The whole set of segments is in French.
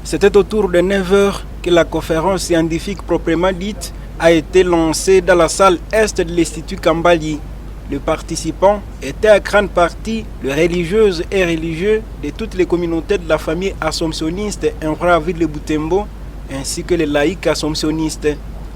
C'était autour de 9 h que la conférence scientifique proprement dite a été lancée dans la salle est de l'Institut Kambali. Les participants étaient à grande partie les religieuses et religieux de toutes les communautés de la famille assomptionniste en à ville de Butembo, ainsi que les laïcs assomptionnistes.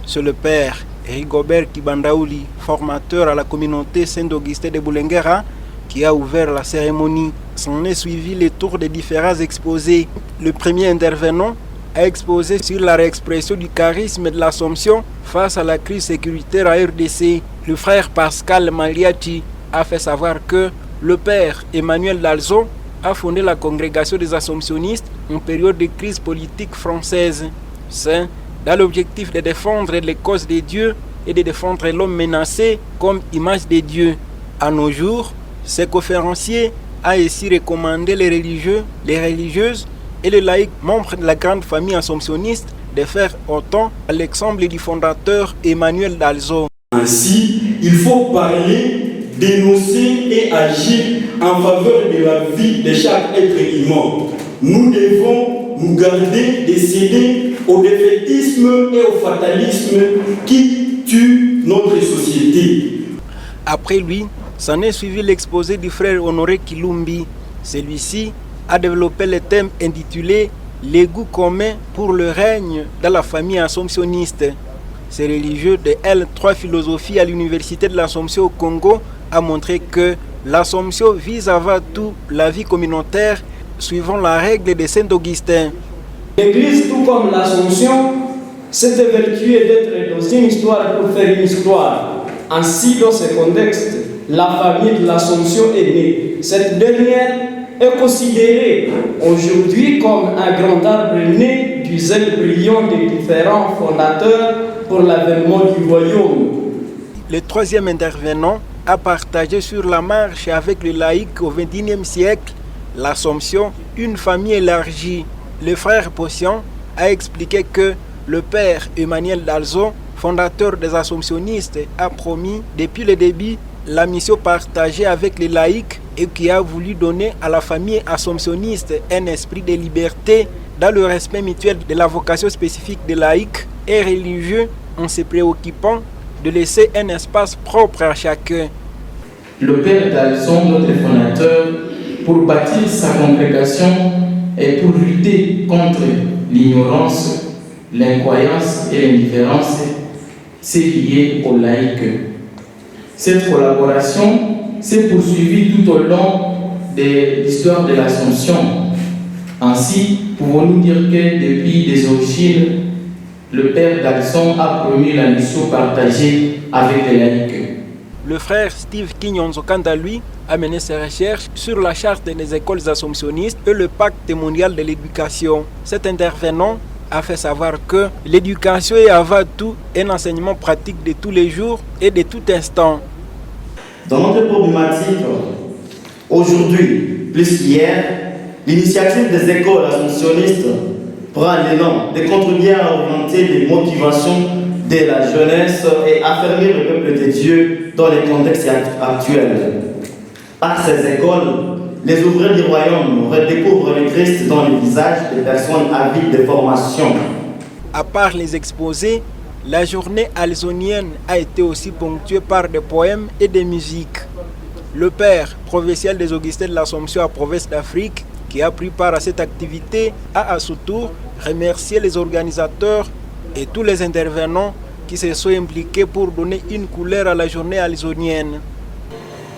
C'est le père Rigobert Kibandaouli, formateur à la communauté Saint-Augustin de Boulenguera, qui a ouvert la cérémonie. S'en est suivi les tours des différents exposés. Le premier intervenant a exposé sur la réexpression du charisme de l'Assomption face à la crise sécuritaire à RDC. Le frère Pascal Maliati a fait savoir que le père Emmanuel Dalzon a fondé la congrégation des Assomptionnistes en période de crise politique française. C'est dans l'objectif de défendre les causes de Dieu et de défendre l'homme menacé comme image de Dieu. À nos jours, ce conférencier a ainsi recommandé les religieux, les religieuses et les laïcs membres de la grande famille assomptionniste de faire autant à l'exemple du fondateur Emmanuel Dalzon. Ainsi, il faut parler, dénoncer et agir en faveur de la vie de chaque être humain. Nous devons nous garder de céder au défaitisme et au fatalisme qui tuent notre société. Après lui, s'en est suivi l'exposé du frère Honoré Kilumbi. Celui-ci a développé le thème intitulé « Les goûts communs pour le règne dans la famille assomptionniste ». Ce religieux de L3 philosophie à l'université de l'Assomption au Congo a montré que l'Assomption vise avant tout la vie communautaire suivant la règle de Saint-Augustin. L'Église, tout comme l'Assomption, s'est évertuée d'être dans une histoire pour faire une histoire. Ainsi, dans ce contexte, la famille de l'Assomption est née. Cette dernière est considérée aujourd'hui comme un grand arbre né du zèle brillant des différents fondateurs pour l'avènement du royaume. Le troisième intervenant a partagé sur la marche avec les laïcs au XXIe siècle l'Assomption, une famille élargie. Le frère Potion a expliqué que le père Emmanuel Dalzon, fondateur des Assomptionnistes, a promis depuis le début la mission partagée avec les laïcs et qui a voulu donner à la famille assomptionniste un esprit de liberté dans le respect mutuel de la vocation spécifique des laïcs et religieux en se préoccupant de laisser un espace propre à chacun. Le père Dalzon, notre fondateur, pour bâtir sa congrégation et pour lutter contre l'ignorance, l'incroyance et l'indifférence, c'est lié aux laïcs. Cette collaboration s'est poursuivie tout au long de l'histoire de l'Assomption. Ainsi, pouvons-nous dire que depuis les origines, le père Dalzon a promu la mission partagée avec les laïcs. Le frère Steve Kinyonzo, quant à lui, a mené ses recherches sur la charte des écoles assomptionnistes et le pacte mondial de l'éducation. Cet intervenant a fait savoir que l'éducation est avant tout un enseignement pratique de tous les jours et de tout instant. Dans notre problématique, aujourd'hui, plus qu'hier, l'initiative des écoles assomptionnistes prend l'élan de contribuer à augmenter les motivations de la jeunesse et affermir le peuple de Dieu dans les contextes actuels. Par ces écoles, les ouvriers du royaume redécouvrent le Christ dans les visages des personnes avides de formation. À part les exposés, la journée alzonienne a été aussi ponctuée par des poèmes et des musiques. Le père provincial des Augustins de l'Assomption à Province d'Afrique, qui a pris part à cette activité, a à son tour remercié les organisateurs et tous les intervenants qui se sont impliqués pour donner une couleur à la journée alzonienne.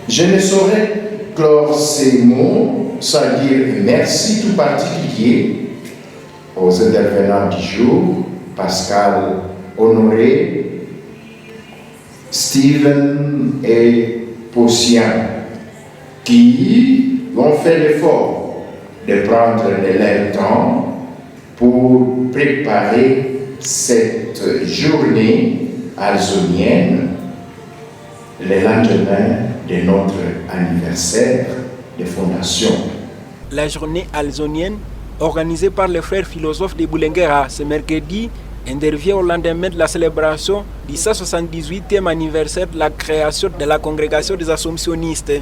Je ne saurais clore ces mots sans dire un merci tout particulier aux intervenants du jour, Pascal, Honoré, Steven et Possian, qui ont fait l'effort de prendre de leur temps pour préparer cette journée alzonienne, le lendemain de notre anniversaire de fondation. La journée alzonienne, organisée par les frères philosophes de Boulenguera ce mercredi, intervient au lendemain de la célébration du 178e anniversaire de la création de la congrégation des Assomptionnistes.